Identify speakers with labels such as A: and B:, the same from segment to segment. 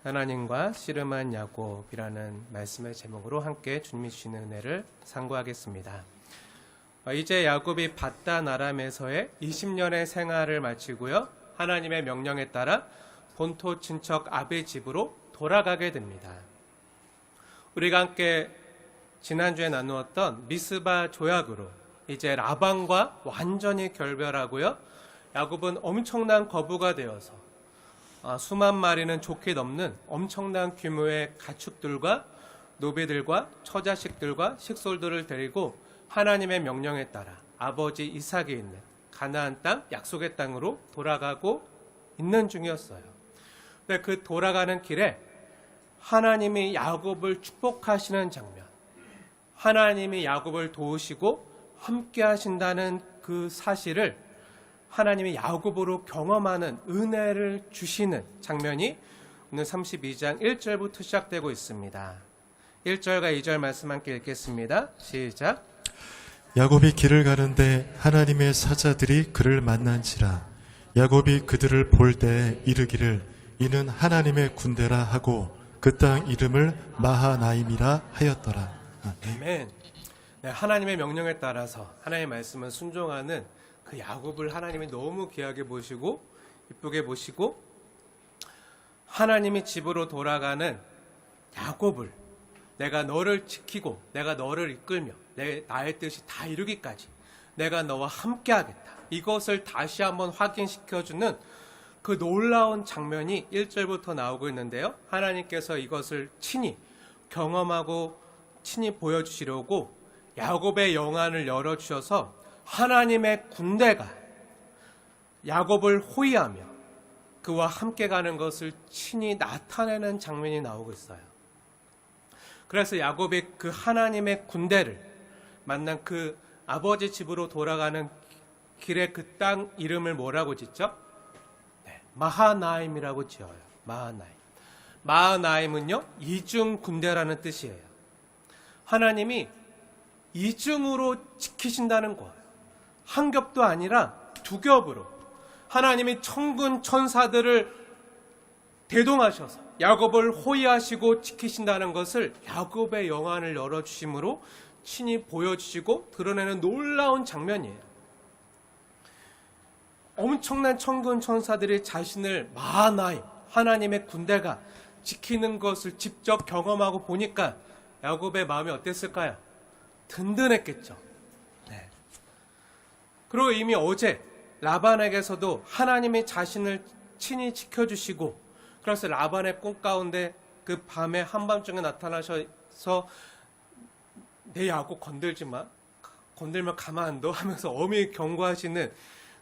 A: 하나님과 씨름한 야곱이라는 말씀의 제목으로 함께 주님이 주시는 은혜를 상고하겠습니다. 이제 야곱이 밧단 아람에서의 20년의 생활을 마치고요. 하나님의 명령에 따라 본토 친척 아비 집으로 돌아가게 됩니다. 우리가 함께 지난주에 나누었던 미스바 조약으로 이제 라반과 완전히 결별하고요. 야곱은 엄청난 거부가 되어서 수만 마리는 좋게 넘는 엄청난 규모의 가축들과 노비들과 처자식들과 식솔들을 데리고 하나님의 명령에 따라 아버지 이삭이 있는 가나안 땅 약속의 땅으로 돌아가고 있는 중이었어요. 근데 그 돌아가는 길에 하나님이 야곱을 축복하시는 장면, 하나님이 야곱을 도우시고 함께 하신다는 그 사실을 하나님이 야곱으로 경험하는 은혜를 주시는 장면이 오늘 32장 1절부터 시작되고 있습니다. 1절과 2절 말씀 함께 읽겠습니다. 시작.
B: 야곱이 길을 가는데 하나님의 사자들이 그를 만난지라. 야곱이 그들을 볼 때에 이르기를 이는 하나님의 군대라 하고 그 땅 이름을 마하나임이라 하였더라.
A: 아멘. 네, 하나님의 명령에 따라서 하나님의 말씀을 순종하는 그 야곱을 하나님이 너무 귀하게 보시고 이쁘게 보시고 하나님이 집으로 돌아가는 야곱을 내가 너를 지키고 내가 너를 이끌며 나의 뜻이 다 이루기까지 내가 너와 함께 하겠다. 이것을 다시 한번 확인시켜주는 그 놀라운 장면이 1절부터 나오고 있는데요. 하나님께서 이것을 친히 경험하고 친히 보여주시려고 야곱의 영안을 열어주셔서 하나님의 군대가 야곱을 호위하며 그와 함께 가는 것을 친히 나타내는 장면이 나오고 있어요. 그래서 야곱이 그 하나님의 군대를 만난 그 아버지 집으로 돌아가는 길에 그 땅 이름을 뭐라고 짓죠? 네, 마하나임이라고 지어요. 마하나임. 마하나임은요, 이중 군대라는 뜻이에요. 하나님이 이중으로 지키신다는 거예요. 한 겹도 아니라 두 겹으로 하나님이 천군 천사들을 대동하셔서 야곱을 호위하시고 지키신다는 것을 야곱의 영안을 열어주심으로 친히 보여주시고 드러내는 놀라운 장면이에요. 엄청난 천군 천사들이 자신을 마하나임, 하나님의 군대가 지키는 것을 직접 경험하고 보니까 야곱의 마음이 어땠을까요? 든든했겠죠. 네. 그리고 이미 어제 라반에게서도 하나님이 자신을 친히 지켜주시고 그래서 라반의 꿈 가운데 그 밤에 한밤중에 나타나셔서 내 야곱 건들지 마. 건들면 가만 안 둬 하면서 엄히 경고하시는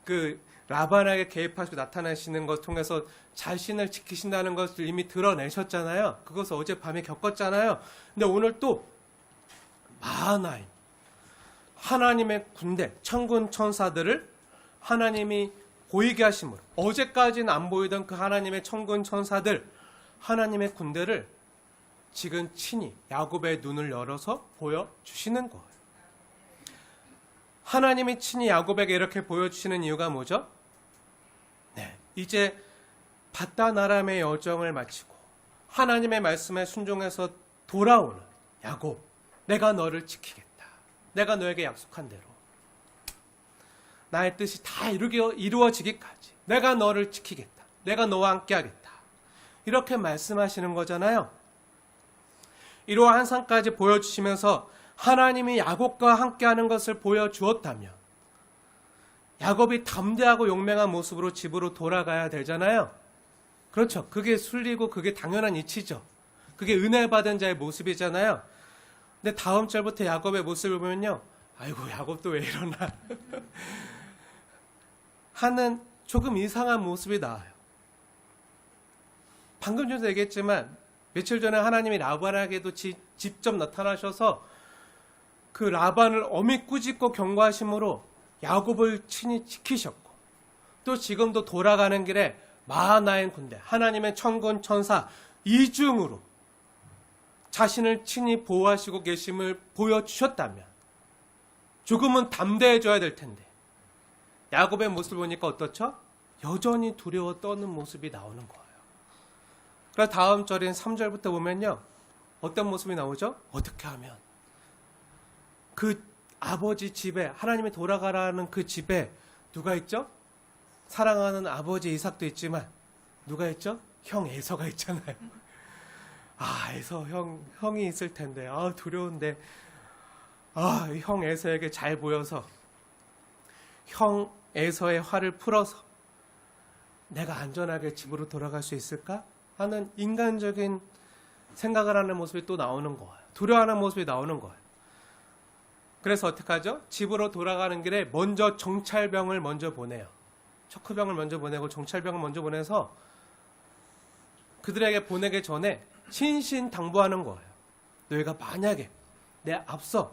A: 그 라반에게 개입하시고 나타나시는 것을 통해서 자신을 지키신다는 것을 이미 드러내셨잖아요. 그것을 어제 밤에 겪었잖아요. 근데 오늘 또 마하나임, 하나님의 군대, 천군 천사들을 하나님이 보이게 하심으로 어제까지는 안 보이던 그 하나님의 천군 천사들, 하나님의 군대를 지금 친히 야곱의 눈을 열어서 보여주시는 거예요. 하나님이 친히 야곱에게 이렇게 보여주시는 이유가 뭐죠? 네, 이제 밧단 아람의 여정을 마치고 하나님의 말씀에 순종해서 돌아오는 야곱, 내가 너를 지키겠다. 내가 너에게 약속한 대로 나의 뜻이 다 이루어지기까지 내가 너를 지키겠다. 내가 너와 함께 하겠다. 이렇게 말씀하시는 거잖아요. 이러한 상까지 보여주시면서 하나님이 야곱과 함께하는 것을 보여주었다면 야곱이 담대하고 용맹한 모습으로 집으로 돌아가야 되잖아요. 그렇죠. 그게 순리고 그게 당연한 이치죠. 그게 은혜 받은 자의 모습이잖아요. 근데 다음 절부터 야곱의 모습을 보면요. 아이고 야곱도 왜 이러나 하는 조금 이상한 모습이 나와요. 방금 전에 얘기했지만 며칠 전에 하나님이 라반에게도 직접 나타나셔서 그 라반을 엄히 꾸짖고 경고하심으로 야곱을 친히 지키셨고 또 지금도 돌아가는 길에 마하나임 군대, 하나님의 천군 천사 이중으로 자신을 친히 보호하시고 계심을 보여주셨다면 조금은 담대해져야 될 텐데 야곱의 모습을 보니까 어떻죠? 여전히 두려워 떠는 모습이 나오는 거예요. 그래서 다음 절인 3절부터 보면요. 어떤 모습이 나오죠? 어떻게 하면 그 아버지 집에, 하나님이 돌아가라는 그 집에 누가 있죠? 사랑하는 아버지 이삭도 있지만 누가 있죠? 형 에서가 있잖아요. 아, 에서 형이 있을 텐데, 아, 두려운데, 아, 형 에서에게 잘 보여서 형 에서의 화를 풀어서 내가 안전하게 집으로 돌아갈 수 있을까? 하는 인간적인 생각을 하는 모습이 또 나오는 거예요. 두려워하는 모습이 나오는 거예요. 그래서 어떻게 하죠? 집으로 돌아가는 길에 먼저 정찰병을 먼저 보내요. 척후병을 먼저 보내고 정찰병을 먼저 보내서 그들에게 보내기 전에 신신당부하는 거예요. 너희가 만약에 내 앞서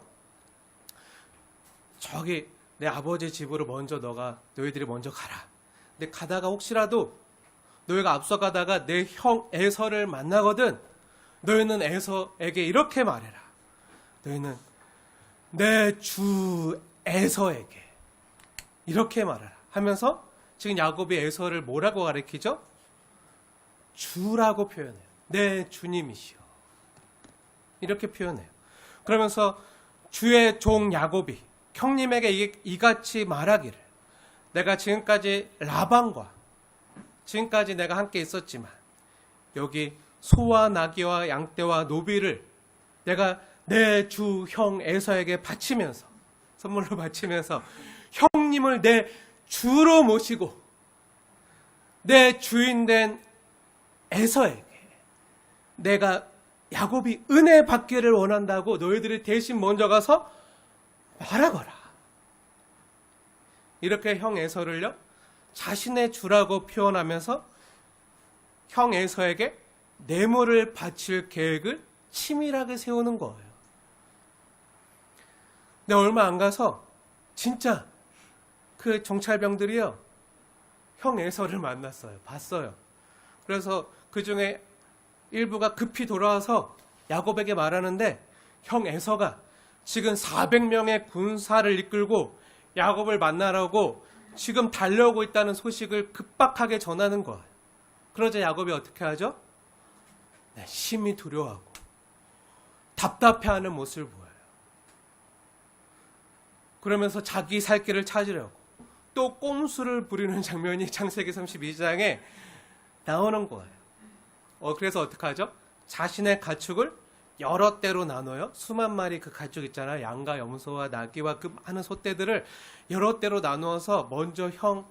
A: 저기 내 아버지 집으로 먼저 너희들이 먼저 가라. 근데 가다가 혹시라도 너희가 앞서 가다가 내 형 에서를 만나거든 너희는 에서에게 이렇게 말해라. 너희는 내 주 에서에게 이렇게 말하라 하면서 지금 야곱이 에서를 뭐라고 가리키죠? 주라고 표현해요. 내 주님이시여. 이렇게 표현해요. 그러면서 주의 종 야곱이 형님에게 이같이 말하기를 내가 지금까지 라반과 지금까지 내가 함께 있었지만 여기 소와 나귀와 양떼와 노비를 내가 내 주 형 에서에게 바치면서 선물로 바치면서 형님을 내 주로 모시고 내 주인된 에서에게 내가 야곱이 은혜 받기를 원한다고 너희들이 대신 먼저 가서 말하거라. 이렇게 형 에서를요 자신의 주라고 표현하면서 형 에서에게 뇌물을 바칠 계획을 치밀하게 세우는 거예요. 근데 얼마 안 가서 진짜 그 정찰병들이요 형 에서를 만났어요. 봤어요. 그래서 그 중에 일부가 급히 돌아와서 야곱에게 말하는데 형 에서가 지금 400명의 군사를 이끌고 야곱을 만나라고 지금 달려오고 있다는 소식을 급박하게 전하는 거예요. 그러자 야곱이 어떻게 하죠? 네, 심히 두려워하고 답답해하는 모습을 보여요. 그러면서 자기 살 길을 찾으려고 또 꼼수를 부리는 장면이 창세기 32장에 나오는 거예요. 그래서 어떻게 하죠? 자신의 가축을 여러 대로 나눠요. 수만 마리 그 가축 있잖아요. 양과 염소와 나귀와 그 많은 소떼들을 여러 대로 나누어서 먼저 형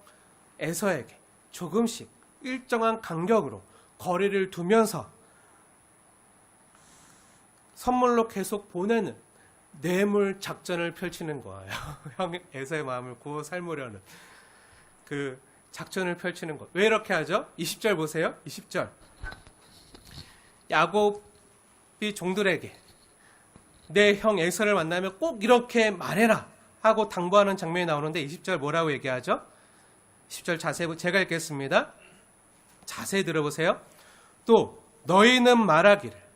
A: 에서에게 조금씩 일정한 간격으로 거리를 두면서 선물로 계속 보내는 뇌물 작전을 펼치는 거예요. 형 에서의 마음을 구워 삶으려는 그 작전을 펼치는 거. 왜 이렇게 하죠? 20절 보세요. 20절. 야곱이 종들에게 내 형 에서를 만나면 꼭 이렇게 말해라 하고 당부하는 장면이 나오는데 20절 뭐라고 얘기하죠? 10절 자세히 제가 읽겠습니다. 자세히 들어보세요. 또 너희는 말하기를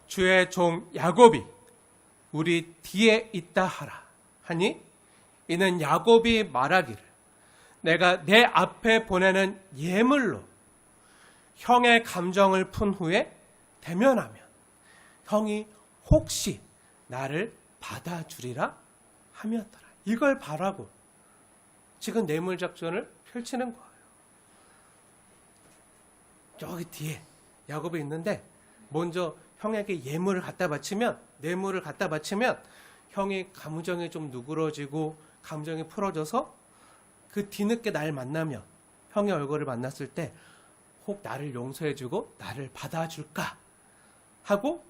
A: 주의 종 야곱이 우리 뒤에 있다 하라 하니 이는 야곱이 말하기를 내가 내 앞에 보내는 예물로 형의 감정을 푼 후에 대면하면 형이 혹시 나를 받아주리라 함이었더라. 이걸 바라고 지금 뇌물 작전을 펼치는 거예요. 저기 뒤에 야곱이 있는데 먼저 형에게 예물을 갖다 바치면 뇌물을 갖다 바치면 형이 감정이 좀 누그러지고 감정이 풀어져서 그 뒤늦게 날 만나면 형의 얼굴을 만났을 때 혹 나를 용서해주고 나를 받아줄까 하고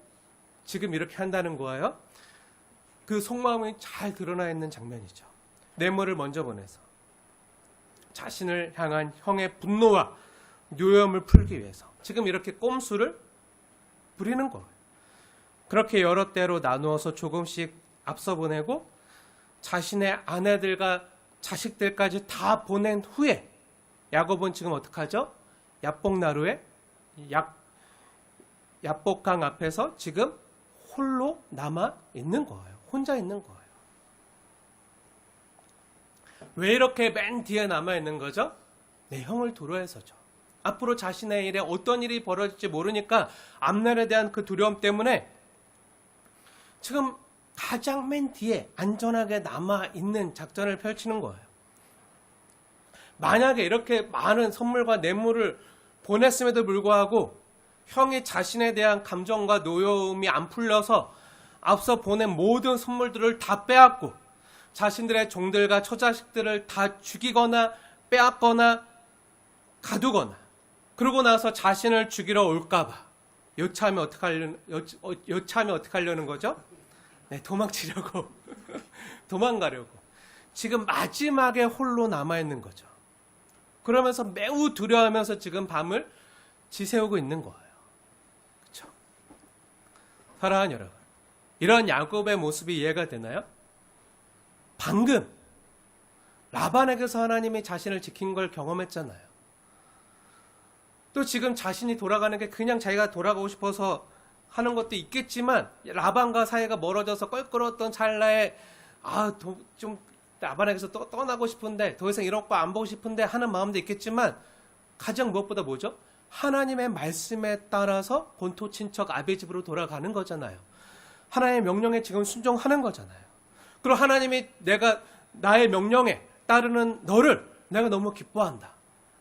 A: 지금 이렇게 한다는 거예요. 그 속마음이 잘 드러나 있는 장면이죠. 뇌물을 먼저 보내서 자신을 향한 형의 분노와 요염을 풀기 위해서 지금 이렇게 꼼수를 부리는 거예요. 그렇게 여러 대로 나누어서 조금씩 앞서 보내고 자신의 아내들과 자식들까지 다 보낸 후에 야곱은 지금 어떻게 하죠? 야복나루에 야복강 앞에서 지금 홀로 남아 있는 거예요. 혼자 있는 거예요. 왜 이렇게 맨 뒤에 남아 있는 거죠? 내 형을 두려워해서죠. 앞으로 자신의 일에 어떤 일이 벌어질지 모르니까 앞날에 대한 그 두려움 때문에 지금 가장 맨 뒤에 안전하게 남아있는 작전을 펼치는 거예요. 만약에 이렇게 많은 선물과 뇌물을 보냈음에도 불구하고 형이 자신에 대한 감정과 노여움이 안 풀려서 앞서 보낸 모든 선물들을 다 빼앗고 자신들의 종들과 처자식들을 다 죽이거나 빼앗거나 가두거나 그러고 나서 자신을 죽이러 올까봐 여차하면 어떻게 하려는 거죠? 네, 도망치려고 도망가려고 지금 마지막에 홀로 남아있는 거죠. 그러면서 매우 두려워하면서 지금 밤을 지새우고 있는 거예요. 그렇죠? 사랑하는 여러분, 이런 야곱의 모습이 이해가 되나요? 방금 라반에게서 하나님이 자신을 지킨 걸 경험했잖아요. 또 지금 자신이 돌아가는 게 그냥 자기가 돌아가고 싶어서 하는 것도 있겠지만 라반과 사이가 멀어져서 껄끄러웠던 찰나에 좀 라반에게서 떠나고 싶은데 더 이상 이런 거 안 보고 싶은데 하는 마음도 있겠지만 가장 무엇보다 뭐죠? 하나님의 말씀에 따라서 본토 친척 아비 집으로 돌아가는 거잖아요. 하나님의 명령에 지금 순종하는 거잖아요. 그리고 하나님이 내가 나의 명령에 따르는 너를 내가 너무 기뻐한다.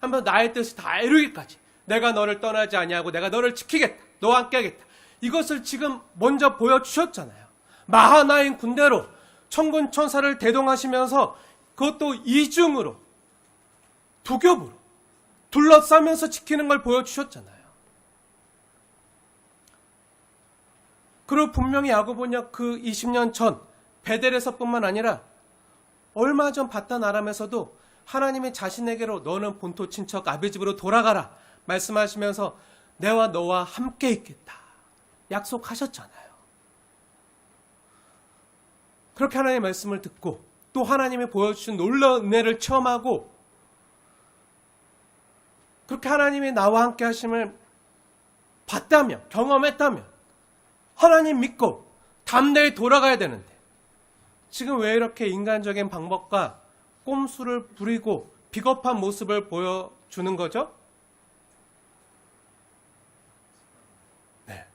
A: 한번 나의 뜻을 다 이루기까지 내가 너를 떠나지 아니하고 내가 너를 지키겠다. 너와 함께 하겠다. 이것을 지금 먼저 보여주셨잖아요. 마하나임 군대로 천군 천사를 대동하시면서 그것도 이중으로 두 겹으로 둘러싸면서 지키는 걸 보여주셨잖아요. 그리고 분명히 야고보냐 그 20년 전 베델에서뿐만 아니라 얼마 전 바단 아람에서도 하나님이 자신에게로 너는 본토 친척 아비 집으로 돌아가라 말씀하시면서 내와 너와 함께 있겠다 약속하셨잖아요. 그렇게 하나님의 말씀을 듣고 또 하나님이 보여주신 놀라운 은혜를 체험하고 그렇게 하나님이 나와 함께 하심을 봤다면 경험했다면 하나님 믿고 담대히 돌아가야 되는데 지금 왜 이렇게 인간적인 방법과 꼼수를 부리고 비겁한 모습을 보여주는 거죠? 네.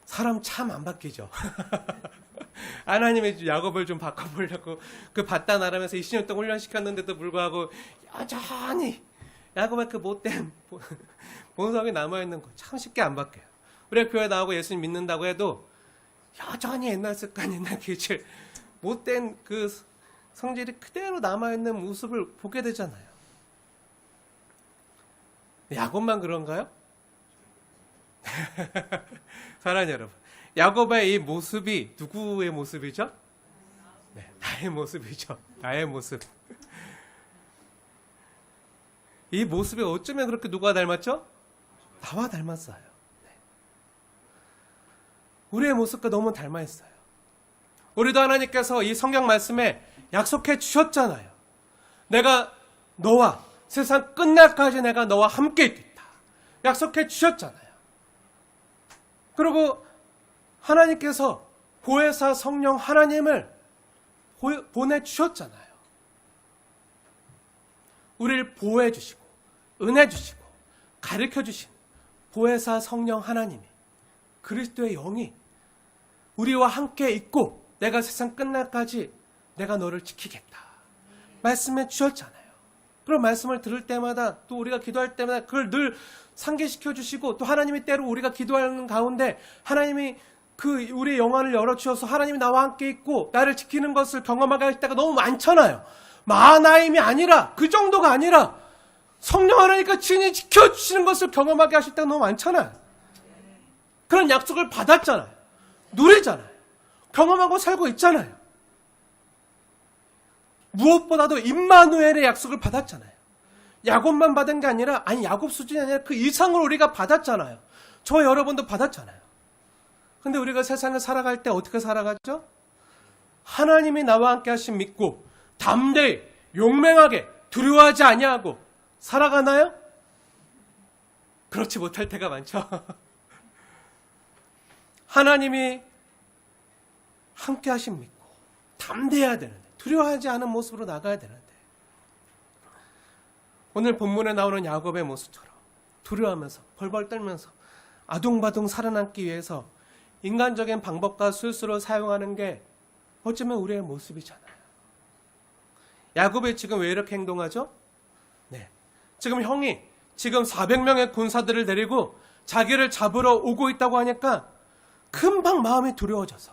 A: 사람 참 안 바뀌죠. 하나님이 야곱을 좀 바꿔보려고 그 바단 아람에서 20년 동안 훈련시켰는데도 불구하고 여전히 야곱의 그 못된 본성이 남아있는 거 참 쉽게 안 바뀌어요. 우리가 교회 나오고 예수님 믿는다고 해도 여전히 옛날 습관, 옛날 기질, 못된 그 성질이 그대로 남아있는 모습을 보게 되잖아요. 야곱만 그런가요? 사랑하는 여러분, 야곱의 이 모습이 누구의 모습이죠? 네, 나의 모습이죠. 나의 모습. 이 모습이 어쩌면 그렇게 누가 닮았죠? 나와 닮았어요. 네. 우리의 모습과 너무 닮아 있어요. 우리도 하나님께서 이 성경 말씀에 약속해 주셨잖아요. 내가 너와 세상 끝날까지 내가 너와 함께 있겠다. 약속해 주셨잖아요. 그리고 하나님께서 보혜사 성령 하나님을 보내주셨잖아요. 우리를 보호해 주시고 은혜 주시고 가르쳐 주신 보혜사 성령 하나님이 그리스도의 영이 우리와 함께 있고 내가 세상 끝날까지 내가 너를 지키겠다 말씀해 주셨잖아요. 그런 말씀을 들을 때마다 또 우리가 기도할 때마다 그걸 늘 상기시켜 주시고 또 하나님이 때로 우리가 기도하는 가운데 하나님이 그 우리의 영안을 열어주셔서 하나님이 나와 함께 있고 나를 지키는 것을 경험하게 할 때가 너무 많잖아요. 마하나임이 아니라 그 정도가 아니라 성령 하나님과 친히 지켜주시는 것을 경험하게 하실 때가 너무 많잖아요. 그런 약속을 받았잖아요. 누리잖아요. 경험하고 살고 있잖아요. 무엇보다도 임마누엘의 약속을 받았잖아요. 야곱만 받은 게 아니라 야곱 수준이 아니라 그 이상을 우리가 받았잖아요. 저 여러분도 받았잖아요. 근데 우리가 세상을 살아갈 때 어떻게 살아가죠? 하나님이 나와 함께 하심 믿고 담대히 용맹하게 두려워하지 아니하고 살아가나요? 그렇지 못할 때가 많죠. 하나님이 함께 하심 믿고 담대해야 되는데 두려워하지 않은 모습으로 나가야 되는데 오늘 본문에 나오는 야곱의 모습처럼 두려워하면서 벌벌 떨면서 아둥바둥 살아남기 위해서 인간적인 방법과 술수로 사용하는 게 어쩌면 우리의 모습이잖아요. 야곱이 지금 왜 이렇게 행동하죠? 네, 지금 형이 지금 400명의 군사들을 데리고 자기를 잡으러 오고 있다고 하니까 금방 마음이 두려워져서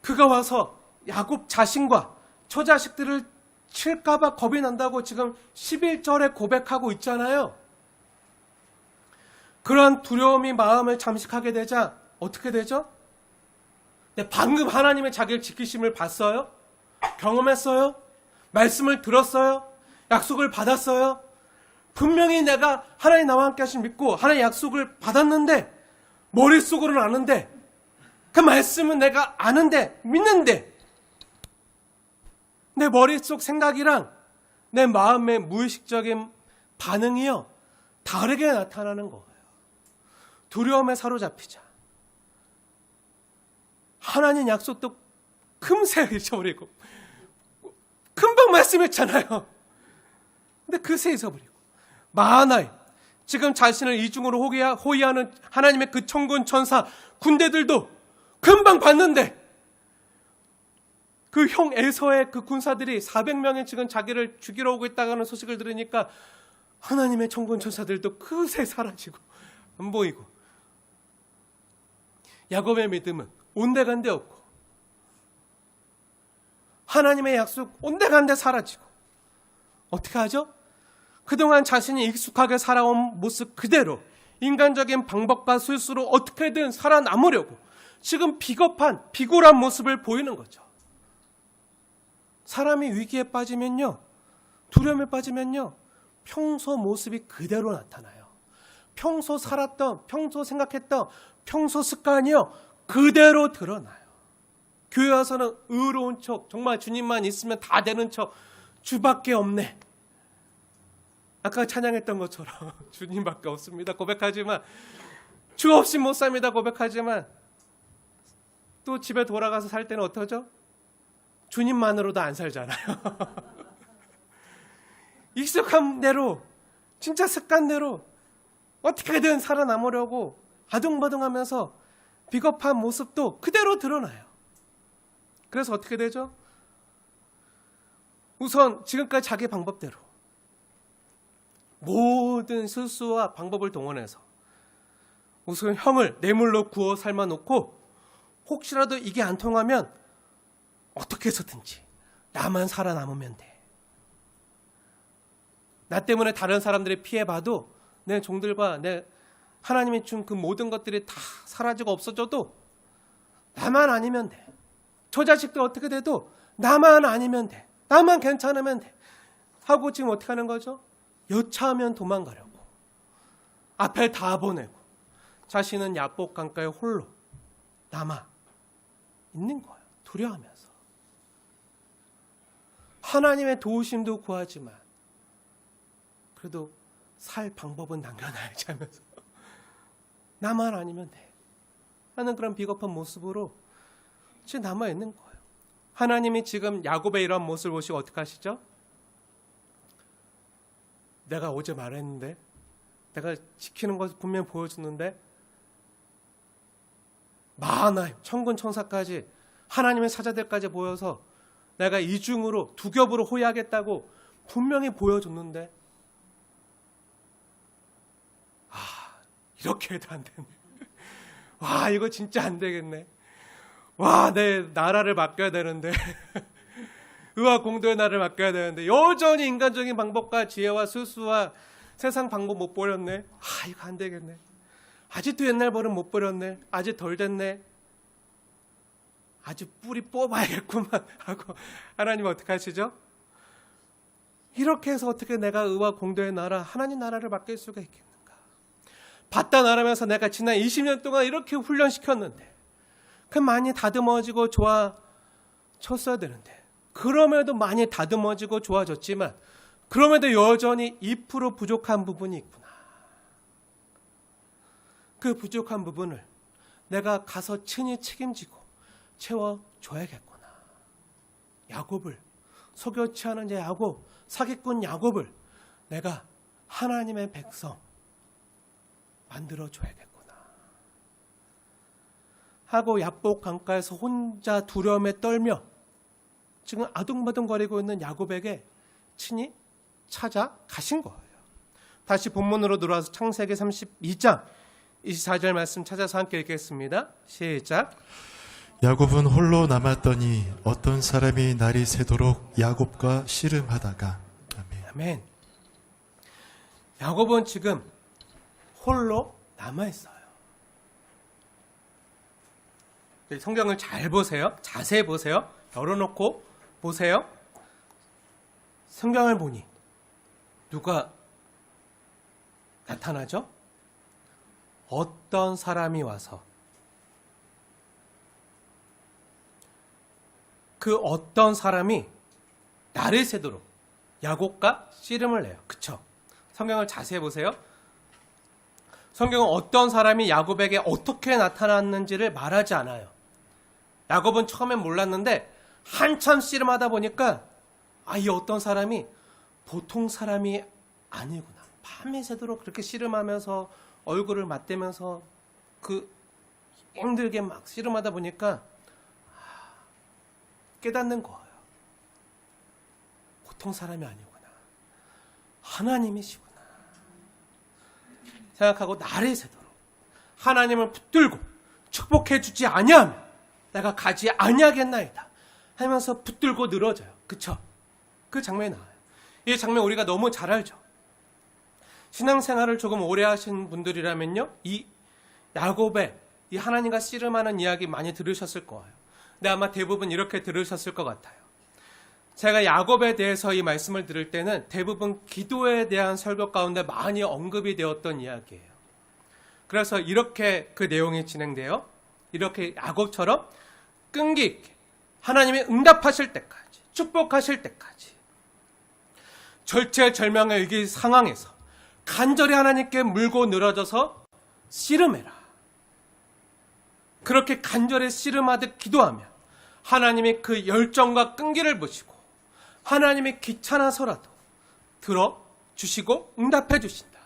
A: 그가 와서 야곱 자신과 처자식들을 칠까봐 겁이 난다고 지금 11절에 고백하고 있잖아요. 그런 두려움이 마음을 잠식하게 되자 어떻게 되죠? 네, 방금 하나님의 자기를 지키심을 봤어요? 경험했어요? 말씀을 들었어요? 약속을 받았어요? 분명히 내가 하나님 나와 함께 하신 믿고 하나님의 약속을 받았는데 머릿속으로는 아는데 그 말씀은 내가 아는데 믿는데 내 머릿속 생각이랑 내 마음의 무의식적인 반응이요 다르게 나타나는 거예요. 두려움에 사로잡히자 하나님 약속도 금세 잊어버리고 금방 말씀했잖아요. 근데 그새 잊어버리고 마하나임 지금 자신을 이중으로 호위하는 하나님의 그 천군 천사 군대들도 금방 봤는데 그 형 에서의 그 군사들이 400명이 지금 자기를 죽이러 오고 있다는 소식을 들으니까 하나님의 천군 천사들도 그새 사라지고 안 보이고 야곱의 믿음은 온데간데 없고 하나님의 약속 온데간데 사라지고 어떻게 하죠? 그동안 자신이 익숙하게 살아온 모습 그대로 인간적인 방법과 술수로 어떻게든 살아남으려고 지금 비겁한 비굴한 모습을 보이는 거죠. 사람이 위기에 빠지면요 두려움에 빠지면요 평소 모습이 그대로 나타나요. 평소 살았던 평소 생각했던 평소 습관이요 그대로 드러나요. 교회 와서는 의로운 척 정말 주님만 있으면 다 되는 척 주밖에 없네. 아까 찬양했던 것처럼 주님밖에 없습니다 고백하지만 주 없이 못 삽니다 고백하지만 또 집에 돌아가서 살 때는 어떠죠? 주님만으로도 안 살잖아요. 익숙한 대로 진짜 습관대로 어떻게든 살아남으려고 아둥바둥하면서 비겁한 모습도 그대로 드러나요. 그래서 어떻게 되죠? 우선 지금까지 자기 방법대로 모든 술수와 방법을 동원해서 우선 형을 뇌물로 구워 삶아놓고 혹시라도 이게 안 통하면 어떻게 해서든지 나만 살아남으면 돼. 나 때문에 다른 사람들이 피해봐도 내 종들과 내 하나님이 준 그 모든 것들이 다 사라지고 없어져도 나만 아니면 돼. 저 자식도 어떻게 돼도 나만 아니면 돼. 나만 괜찮으면 돼. 하고 지금 어떻게 하는 거죠? 여차하면 도망가려고. 앞에 다 보내고 자신은 야복 강가에 홀로 남아 있는 거예요. 두려워하면서. 하나님의 도우심도 구하지만 그래도 살 방법은 남겨놔야지 하면서 나만 아니면 돼 하는 그런 비겁한 모습으로 지금 남아있는 거예요. 하나님이 지금 야곱의 이런 모습을 보시고 어떻게 하시죠? 내가 어제 말했는데 내가 지키는 것을 분명히 보여줬는데 마하나임 천군 천사까지 하나님의 사자들까지 보여서 내가 이중으로 두 겹으로 호위하겠다고 분명히 보여줬는데 이렇게 해도 안 되네. 와 이거 진짜 안 되겠네. 와 내 나라를 맡겨야 되는데 의와 공도의 나라를 맡겨야 되는데 여전히 인간적인 방법과 지혜와 술수와 세상 방법 못 버렸네. 이거 안 되겠네. 아직도 옛날 버릇 못 버렸네. 아직 덜 됐네. 아주 뿌리 뽑아야겠구만 하고 하나님 어떻게 하시죠? 이렇게 해서 어떻게 내가 의와 공도의 나라 하나님 나라를 맡길 수가 있겠는가? 받다 나라면서 내가 지난 20년 동안 이렇게 훈련시켰는데 그 많이 다듬어지고 좋아졌어야 되는데 그럼에도 많이 다듬어지고 좋아졌지만 그럼에도 여전히 2% 부족한 부분이 있구나. 그 부족한 부분을 내가 가서 친히 책임지고 채워줘야겠구나. 야곱을, 속여치 않은 자 야곱, 사기꾼 야곱을 내가 하나님의 백성 만들어줘야겠구나 하고 야복 강가에서 혼자 두려움에 떨며 지금 아둥바둥거리고 있는 야곱에게 친히 찾아가신 거예요. 다시 본문으로 들어와서 창세기 32장 24절 말씀 찾아서 함께 읽겠습니다. 시작.
B: 야곱은 홀로 남았더니 어떤 사람이 날이 새도록 야곱과 씨름하다가. 아멘.
A: 아멘. 야곱은 지금 홀로 남아있어요. 성경을 잘 보세요. 자세히 보세요. 열어놓고 보세요. 성경을 보니 누가 나타나죠? 어떤 사람이 와서 그 어떤 사람이 날을 새도록 야곱과 씨름을 해요. 그쵸? 성경을 자세히 보세요. 성경은 어떤 사람이 야곱에게 어떻게 나타났는지를 말하지 않아요. 야곱은 처음엔 몰랐는데 한참 씨름하다 보니까 이 어떤 사람이 보통 사람이 아니구나. 밤이 새도록 그렇게 씨름하면서 얼굴을 맞대면서 힘들게 막 씨름하다 보니까 깨닫는 거예요. 보통 사람이 아니구나. 하나님이시구나. 생각하고 날이 새도록 하나님을 붙들고 축복해 주지 아니하면 내가 가지 아니하겠나이다 하면서 붙들고 늘어져요. 그쵸? 그 장면이 나와요. 이 장면 우리가 너무 잘 알죠. 신앙생활을 조금 오래 하신 분들이라면요, 이 야곱의 이 하나님과 씨름하는 이야기 많이 들으셨을 거예요. 근데 아마 대부분 이렇게 들으셨을 것 같아요. 제가 야곱에 대해서 이 말씀을 들을 때는 대부분 기도에 대한 설교 가운데 많이 언급이 되었던 이야기예요. 그래서 이렇게 그 내용이 진행돼요. 이렇게 야곱처럼 끈기 있게 하나님이 응답하실 때까지, 축복하실 때까지 절체절명의 위기 상황에서 간절히 하나님께 물고 늘어져서 씨름해라. 그렇게 간절히 씨름하듯 기도하면 하나님이 그 열정과 끈기를 보시고 하나님이 귀찮아서라도 들어주시고 응답해 주신다.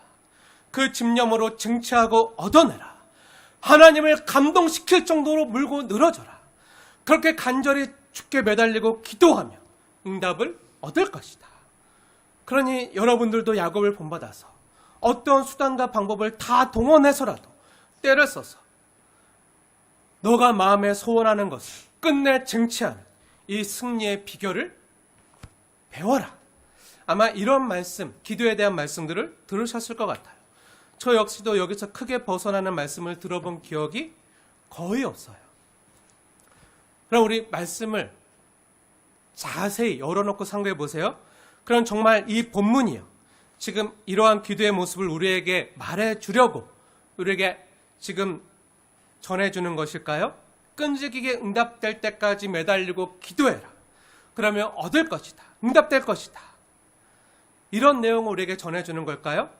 A: 그 집념으로 증치하고 얻어내라. 하나님을 감동시킬 정도로 물고 늘어져라. 그렇게 간절히 주께 매달리고 기도하며 응답을 얻을 것이다. 그러니 여러분들도 야곱을 본받아서 어떤 수단과 방법을 다 동원해서라도 때를 써서 너가 마음에 소원하는 것을 끝내 증치하는 이 승리의 비결을 배워라. 아마 이런 말씀, 기도에 대한 말씀들을 들으셨을 것 같아요. 저 역시도 여기서 크게 벗어나는 말씀을 들어본 기억이 거의 없어요. 그럼 우리 말씀을 자세히 열어놓고 상고해 보세요. 그럼 정말 이 본문이요, 지금 이러한 기도의 모습을 우리에게 말해주려고 우리에게 지금 전해주는 것일까요? 끈질기게 응답될 때까지 매달리고 기도해라. 그러면 얻을 것이다. 응답될 것이다. 이런 내용을 우리에게 전해주는 걸까요?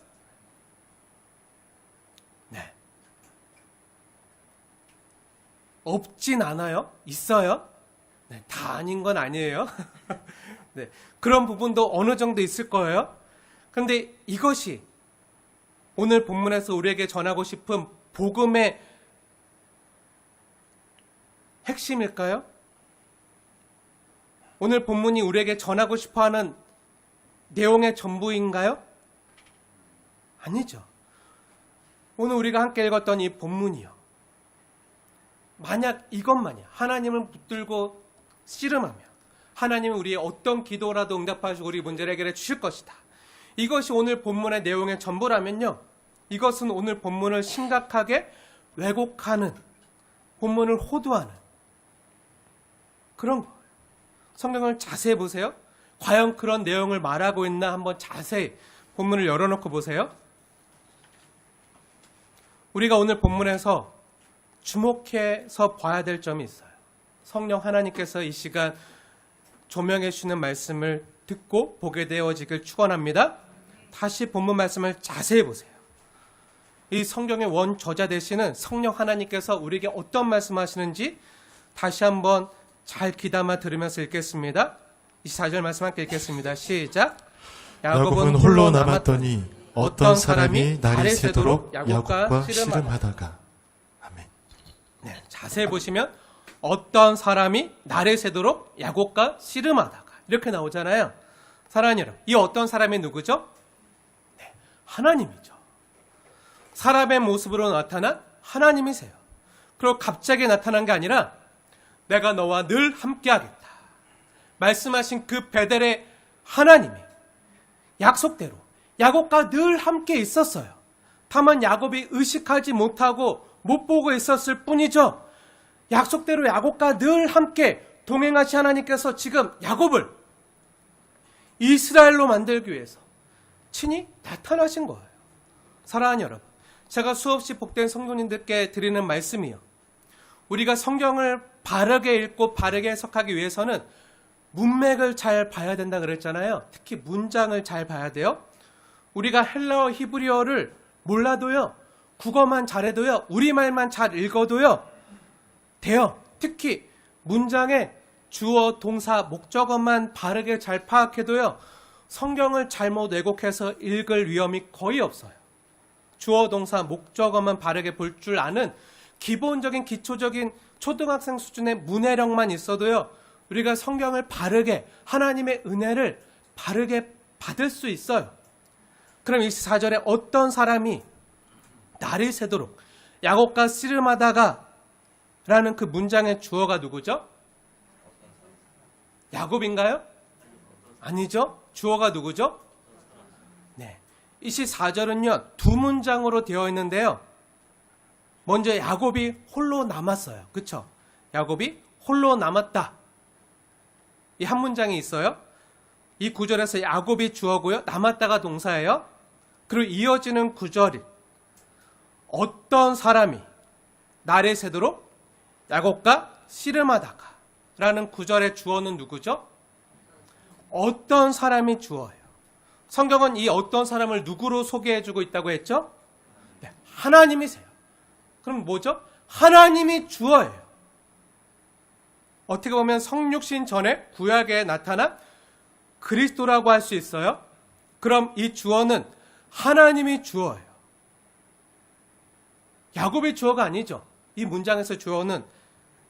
A: 네. 없진 않아요. 있어요. 네, 다 아닌 건 아니에요. 네, 그런 부분도 어느 정도 있을 거예요. 그런데 이것이 오늘 본문에서 우리에게 전하고 싶은 복음의 핵심일까요? 오늘 본문이 우리에게 전하고 싶어하는 내용의 전부인가요? 아니죠. 오늘 우리가 함께 읽었던 이 본문이요, 만약 이것만이 하나님을 붙들고 씨름하며 하나님은 우리의 어떤 기도라도 응답하시고 우리 문제를 해결해 주실 것이다, 이것이 오늘 본문의 내용의 전부라면요, 이것은 오늘 본문을 심각하게 왜곡하는, 본문을 호도하는 그런 거예요. 성경을 자세히 보세요. 과연 그런 내용을 말하고 있나 한번 자세히 본문을 열어놓고 보세요. 우리가 오늘 본문에서 주목해서 봐야 될 점이 있어요. 성령 하나님께서 이 시간 조명해 주시는 말씀을 듣고 보게 되어지길 축원합니다. 다시 본문 말씀을 자세히 보세요. 이 성경의 원 저자 되시는 성령 하나님께서 우리에게 어떤 말씀하시는지 다시 한번 잘 귀담아 들으면서 읽겠습니다. 24절 말씀 함께 읽겠습니다. 시작.
B: 야곱은 홀로 남았더니 어떤 사람이 날이 새도록 야곱과 씨름하다가. 아멘.
A: 네, 자세히 보시면 어떤 사람이 날이 새도록 야곱과 씨름하다가 이렇게 나오잖아요. 사랑하는 여러분, 이 어떤 사람이 누구죠? 네, 하나님이죠. 사람의 모습으로 나타난 하나님이세요. 그리고 갑자기 나타난 게 아니라 내가 너와 늘 함께하겠다 말씀하신 그 베델의 하나님이 약속대로 야곱과 늘 함께 있었어요. 다만 야곱이 의식하지 못하고 못 보고 있었을 뿐이죠. 약속대로 야곱과 늘 함께 동행하신 하나님께서 지금 야곱을 이스라엘로 만들기 위해서 친히 나타나신 거예요. 사랑하는 여러분, 제가 수없이 복된 성도님들께 드리는 말씀이요, 우리가 성경을 바르게 읽고 바르게 해석하기 위해서는 문맥을 잘 봐야 된다 그랬잖아요. 특히 문장을 잘 봐야 돼요. 우리가 헬라어, 히브리어를 몰라도요, 국어만 잘해도요, 우리말만 잘 읽어도요 돼요. 특히 문장의 주어, 동사, 목적어만 바르게 잘 파악해도요, 성경을 잘못 왜곡해서 읽을 위험이 거의 없어요. 주어, 동사, 목적어만 바르게 볼 줄 아는 기본적인 기초적인 초등학생 수준의 문해력만 있어도요, 우리가 성경을 바르게, 하나님의 은혜를 바르게 받을 수 있어요. 그럼 24절에 어떤 사람이 날이 새도록 야곱과 씨름하다가 라는 그 문장의 주어가 누구죠? 야곱인가요? 아니죠. 주어가 누구죠? 네. 24절은요, 두 문장으로 되어 있는데요. 먼저 야곱이 홀로 남았어요. 그쵸? 야곱이 홀로 남았다. 이 한 문장이 있어요. 이 구절에서 야곱이 주어고요, 남았다가 동사예요. 그리고 이어지는 구절이 어떤 사람이 날이 새도록 야곱과 씨름하다가 라는 구절의 주어는 누구죠? 어떤 사람이 주어예요. 성경은 이 어떤 사람을 누구로 소개해주고 있다고 했죠? 네, 하나님이세요. 그럼 뭐죠? 하나님이 주어예요. 어떻게 보면 성육신 전에 구약에 나타난 그리스도라고 할 수 있어요. 그럼 이 주어는 하나님이 주어예요. 야곱의 주어가 아니죠. 이 문장에서 주어는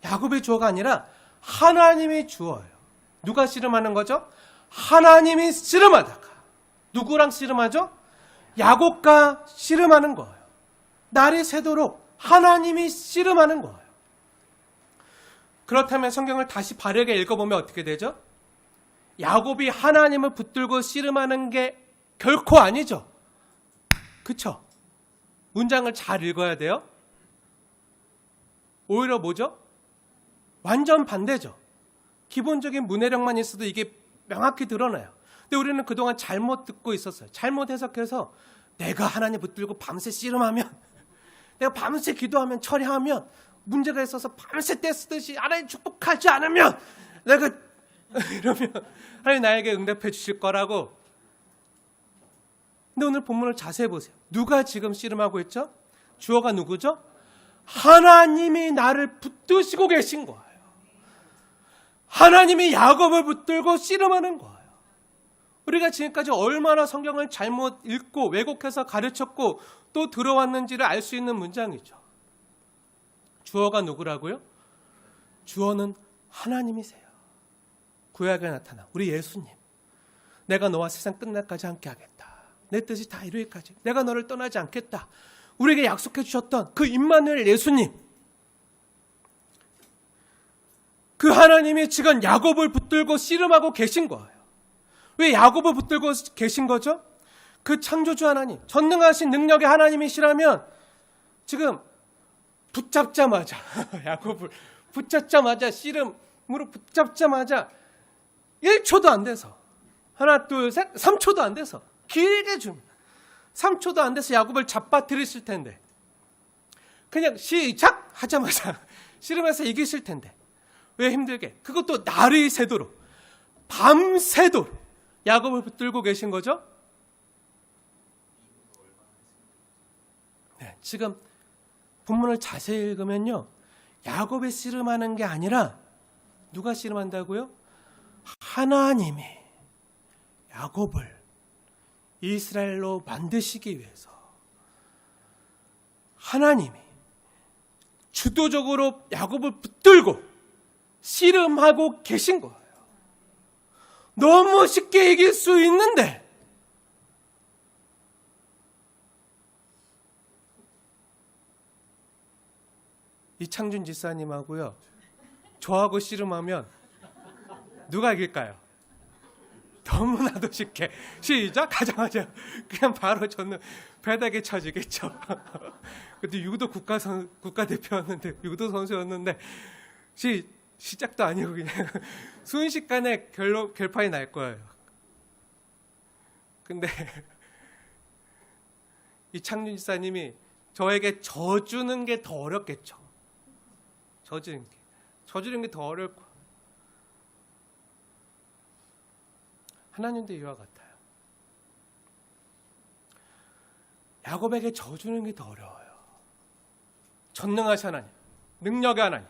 A: 야곱의 주어가 아니라 하나님이 주어예요. 누가 씨름하는 거죠? 하나님이 씨름하다가. 누구랑 씨름하죠? 야곱과 씨름하는 거예요. 날이 새도록 하나님이 씨름하는 거예요. 그렇다면 성경을 다시 바르게 읽어보면 어떻게 되죠? 야곱이 하나님을 붙들고 씨름하는 게 결코 아니죠. 그쵸? 문장을 잘 읽어야 돼요. 오히려 뭐죠? 완전 반대죠. 기본적인 문해력만 있어도 이게 명확히 드러나요. 근데 우리는 그동안 잘못 듣고 있었어요. 잘못 해석해서 내가 하나님 붙들고 밤새 씨름하면, 내가 밤새 기도하면, 처리하면, 문제가 있어서 밤새 떼쓰듯이 하나님 축복하지 않으면 내가 이러면 하나님 나에게 응답해 주실 거라고. 근데 오늘 본문을 자세히 보세요. 누가 지금 씨름하고 있죠? 주어가 누구죠? 하나님이 나를 붙드시고 계신 거예요. 하나님이 야곱을 붙들고 씨름하는 거예요. 우리가 지금까지 얼마나 성경을 잘못 읽고 왜곡해서 가르쳤고 또 들어왔는지를 알 수 있는 문장이죠. 주어가 누구라고요? 주어는 하나님이세요. 구약에 나타나 우리 예수님. 내가 너와 세상 끝날까지 함께 하겠다. 내 뜻이 다 이루기까지 내가 너를 떠나지 않겠다. 우리에게 약속해 주셨던 그 임마누엘 예수님. 그 하나님이 지금 야곱을 붙들고 씨름하고 계신 거예요. 왜 야곱을 붙들고 계신 거죠? 그 창조주 하나님, 전능하신 능력의 하나님이시라면 지금 붙잡자마자 야곱을 붙잡자마자 씨름으로 붙잡자마자 1초도 안 돼서 하나 둘 셋 3초도 안 돼서 길게 줍니다. 3초도 안 돼서 야곱을 잡아뜨리실 텐데 그냥 시작 하자마자 씨름해서 이기실 텐데 왜 힘들게 그것도 날이 새도록 밤새도록 야곱을 붙들고 계신 거죠? 네, 지금 본문을 자세히 읽으면요, 야곱이 씨름하는 게 아니라 누가 씨름한다고요? 하나님이 야곱을 이스라엘로 만드시기 위해서 하나님이 주도적으로 야곱을 붙들고 씨름하고 계신 거예요. 너무 쉽게 이길 수 있는데 이창준 지사님하고요 저하고 씨름하면 누가 이길까요? 너무나도 쉽게 시작 가자마자 그냥 바로 저는 배닥에 쳐지겠죠. 근데 유도 국가대표였는데 유도 선수였는데 시작도 아니고 그냥 순식간에 결판이 날 거예요. 근데 이창준 지사님이 저에게 져주는 게 더 어렵겠죠. 져주는 게 더 어려울 거예요. 하나님도 이와 같아요. 야곱에게 져주는 게 더 어려워요. 전능하신 하나님, 능력의 하나님,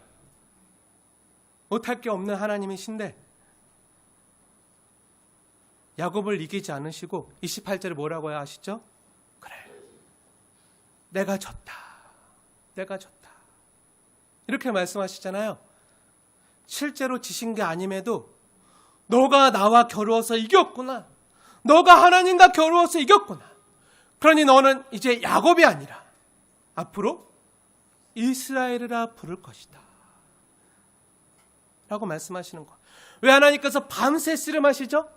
A: 못할 게 없는 하나님이신데 야곱을 이기지 않으시고 28절에 뭐라고 하시죠? 그래, 내가 졌다. 이렇게 말씀하시잖아요. 실제로 지신 게 아님에도 너가 나와 겨루어서 이겼구나. 너가 하나님과 겨루어서 이겼구나. 그러니 너는 이제 야곱이 아니라 앞으로 이스라엘이라 부를 것이다. 라고 말씀하시는 거. 왜 하나님께서 밤새 씨름하시죠?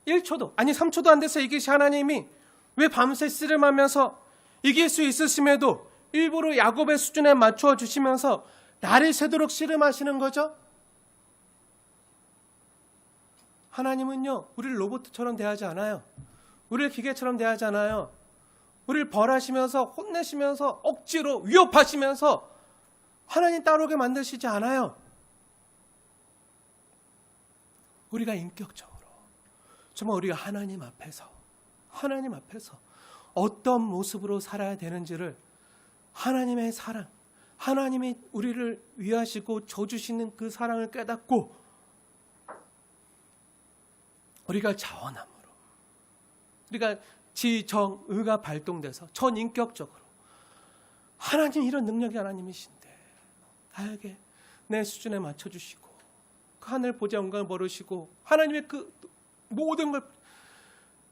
A: 1초도 아니 3초도 안 돼서 이기신 하나님이 왜 밤새 씨름하면서 이길 수 있으심에도 일부러 야곱의 수준에 맞추어 주시면서 날이 새도록 씨름하시는 거죠? 하나님은요, 우리를 로봇처럼 대하지 않아요. 우리를 기계처럼 대하지 않아요. 우리를 벌하시면서 혼내시면서 억지로 위협하시면서 하나님 따르게 만드시지 않아요. 우리가 인격적으로 정말 우리가 하나님 앞에서 어떤 모습으로 살아야 되는지를 하나님의 사랑, 하나님이 우리를 위하시고 줘주시는 그 사랑을 깨닫고 우리가 자원함으로 우리가 지정의가 발동돼서 전인격적으로 하나님 이런 능력이 하나님이신데 나에게 내 수준에 맞춰주시고 그 하늘 보좌 영광을 모르시고 하나님의 그 모든 걸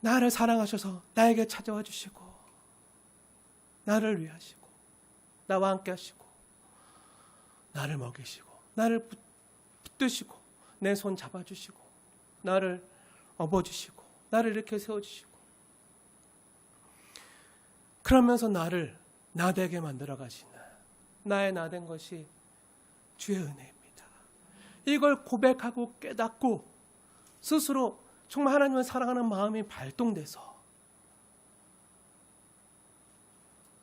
A: 나를 사랑하셔서 나에게 찾아와 주시고 나를 위하시고 나와 함께 하시고 나를 먹이시고 나를 붙드시고 내 손 잡아주시고 나를 업어주시고 나를 이렇게 세워주시고 그러면서 나를 나되게 만들어 가시는 나의 나된 것이 주의 은혜입니다. 이걸 고백하고 깨닫고 스스로 정말 하나님을 사랑하는 마음이 발동돼서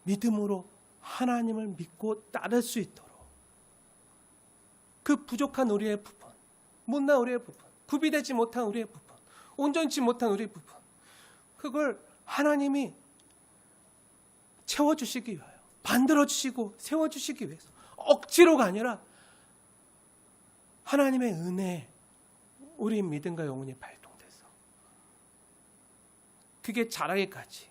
A: 믿음으로 하나님을 믿고 따를 수 있도록 그 부족한 우리의 부분, 못난 우리의 부분, 구비되지 못한 우리의 부분, 온전치 못한 우리의 부분, 그걸 하나님이 채워주시기 위하여 만들어주시고 세워주시기 위해서 억지로가 아니라 하나님의 은혜에 우리 믿음과 영혼이 발동돼서 그게 자라기까지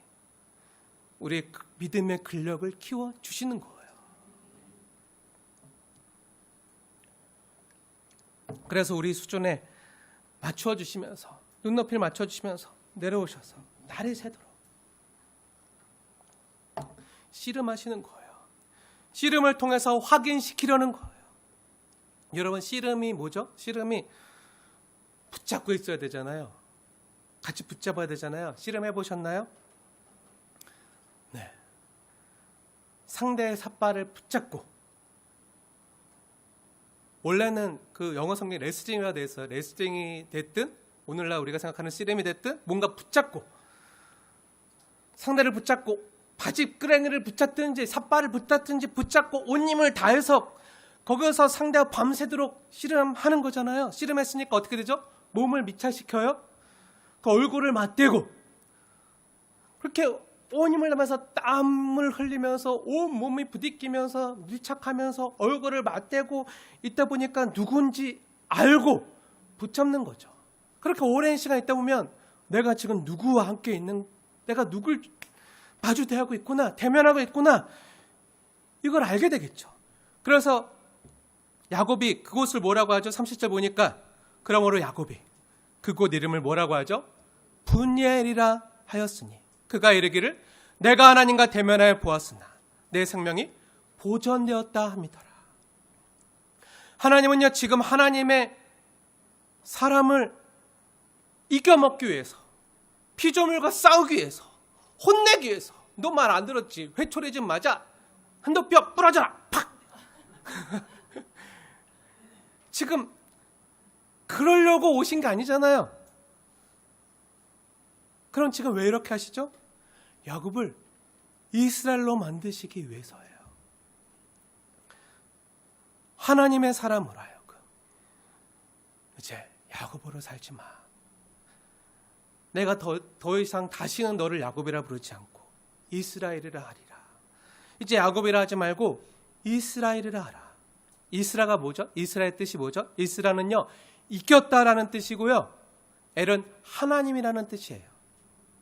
A: 우리의 믿음의 근력을 키워주시는 거예요. 그래서 우리 수준에 맞춰주시면서 눈높이를 맞춰주시면서 내려오셔서 날이 새도록 씨름하시는 거예요. 씨름을 통해서 확인시키려는 거예요. 여러분 씨름이 뭐죠? 씨름이 붙잡고 있어야 되잖아요. 같이 붙잡아야 되잖아요. 씨름 해보셨나요? 네. 상대의 삿발을 붙잡고 원래는 그 영어 성경에 레슬링이라 돼 있어요. 레슬링이 됐든 오늘날 우리가 생각하는 씨름이 됐든 뭔가 붙잡고 상대를 붙잡고 바지 끄랭이를 붙잡든지 삿발을 붙잡든지 붙잡고 온 힘을 다해서 거기서 상대와 밤새도록 씨름하는 거잖아요. 씨름했으니까 어떻게 되죠? 몸을 미착시켜요. 그 얼굴을 맞대고 그렇게 온 힘을 내면서 땀을 흘리면서 온 몸이 부딪히면서 밀착하면서 얼굴을 맞대고 있다 보니까 누군지 알고 붙잡는 거죠. 그렇게 오랜 시간 있다 보면 내가 지금 누구와 함께 있는, 내가 누굴 마주 대하고 있구나, 대면하고 있구나, 이걸 알게 되겠죠. 그래서 야곱이 그곳을 뭐라고 하죠? 30절 보니까 그러므로 야곱이 그곳 이름을 뭐라고 하죠? 분이엘이라 하였으니 그가 이르기를 내가 하나님과 대면하여 보았으나 내 생명이 보존되었다 함이더라. 하나님은요, 지금 하나님의 사람을 이겨먹기 위해서, 피조물과 싸우기 위해서, 혼내기 위해서, 너 말 안 들었지? 회초리 좀 맞아. 한도뼈 부러져라. 팍. 지금 그러려고 오신 게 아니잖아요. 그럼 지금 왜 이렇게 하시죠? 야곱을 이스라엘로 만드시기 위해서예요. 하나님의 사람으로 하여금 이제 야곱으로 살지 마. 내가 더 이상 다시는 너를 야곱이라 부르지 않고 이스라엘이라 하리라. 이제 야곱이라 하지 말고 이스라엘이라 하라. 이스라가 뭐죠? 이스라엘 뜻이 뭐죠? 이스라는요, 이겼다라는 뜻이고요, 엘은 하나님이라는 뜻이에요.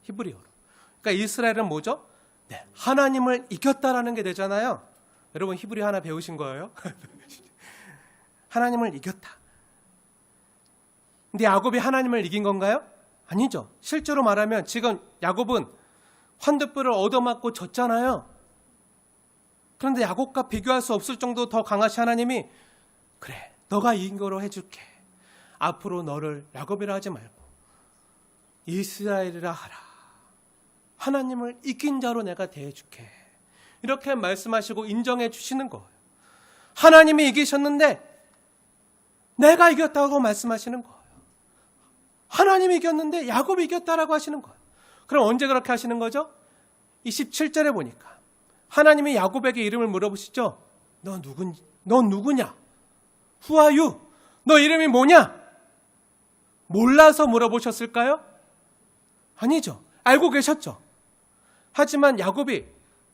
A: 히브리어로. 그러니까 이스라엘은 뭐죠? 네, 하나님을 이겼다라는 게 되잖아요. 여러분 히브리 하나 배우신 거예요? 하나님을 이겼다. 근데 야곱이 하나님을 이긴 건가요? 아니죠. 실제로 말하면 지금 야곱은 환두불을 얻어맞고 졌잖아요. 그런데 야곱과 비교할 수 없을 정도 더 강하신 하나님이 그래, 너가 이긴 거로 해줄게. 앞으로 너를 야곱이라 하지 말고 이스라엘이라 하라. 하나님을 이긴 자로 내가 대해줄게. 이렇게 말씀하시고 인정해 주시는 거예요. 하나님이 이기셨는데 내가 이겼다고 말씀하시는 거예요. 하나님이 이겼는데 야곱이 이겼다라고 하시는 거예요. 그럼 언제 그렇게 하시는 거죠? 27절에 보니까 하나님이 야곱에게 이름을 물어보시죠. 너 누구냐? Who are you? 너 이름이 뭐냐? 몰라서 물어보셨을까요? 아니죠. 알고 계셨죠. 하지만 야곱이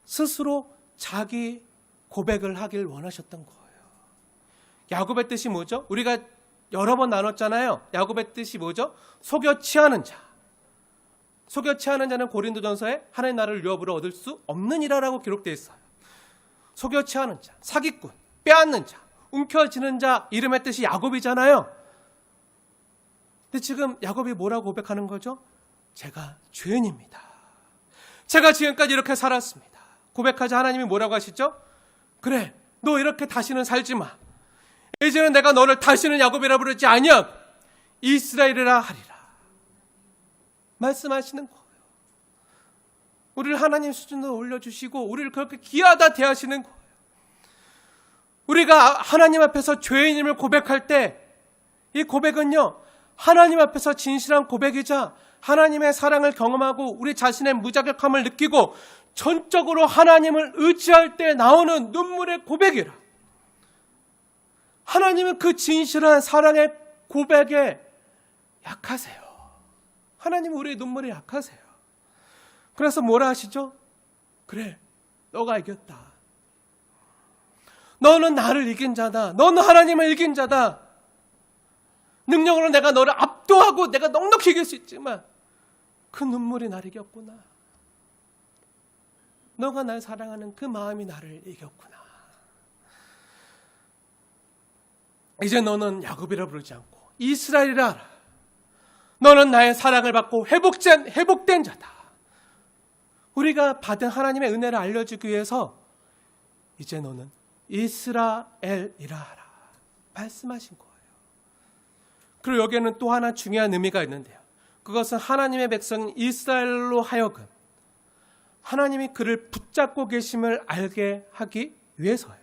A: 스스로 자기 고백을 하길 원하셨던 거예요. 야곱의 뜻이 뭐죠? 우리가 여러 번 나눴잖아요. 야곱의 뜻이 뭐죠? 속여 취하는 자. 속여 취하는 자는 고린도전서에 하나님 나라를 유업으로 얻을 수 없는 이라라고 기록되어 있어요. 속여 취하는 자, 사기꾼, 빼앗는 자, 움켜쥐는 자, 이름의 뜻이 야곱이잖아요. 근데 지금 야곱이 뭐라고 고백하는 거죠? 제가 죄인입니다. 제가 지금까지 이렇게 살았습니다. 고백하자 하나님이 뭐라고 하시죠? 그래, 너 이렇게 다시는 살지 마. 이제는 내가 너를 다시는 야곱이라 부르지 아니야. 이스라엘이라 하리라. 말씀하시는 거예요. 우리를 하나님 수준으로 올려주시고 우리를 그렇게 귀하다 대하시는 거예요. 우리가 하나님 앞에서 죄인임을 고백할 때 이 고백은요, 하나님 앞에서 진실한 고백이자 하나님의 사랑을 경험하고 우리 자신의 무자격함을 느끼고 전적으로 하나님을 의지할 때 나오는 눈물의 고백이라. 하나님은 그 진실한 사랑의 고백에 약하세요. 하나님은 우리의 눈물에 약하세요. 그래서 뭐라 하시죠? 그래, 너가 이겼다. 너는 나를 이긴 자다. 너는 하나님을 이긴 자다. 능력으로 내가 너를 압도하고 내가 넉넉히 이길 수 있지만 그 눈물이 나를 이겼구나. 너가 날 사랑하는 그 마음이 나를 이겼구나. 이제 너는 야곱이라 부르지 않고 이스라엘이라 하라. 너는 나의 사랑을 받고 회복된 자다. 우리가 받은 하나님의 은혜를 알려주기 위해서 이제 너는 이스라엘이라 하라 말씀하신 거예요. 그리고 여기에는 또 하나 중요한 의미가 있는데요. 그것은 하나님의 백성 이스라엘로 하여금 하나님이 그를 붙잡고 계심을 알게 하기 위해서예요.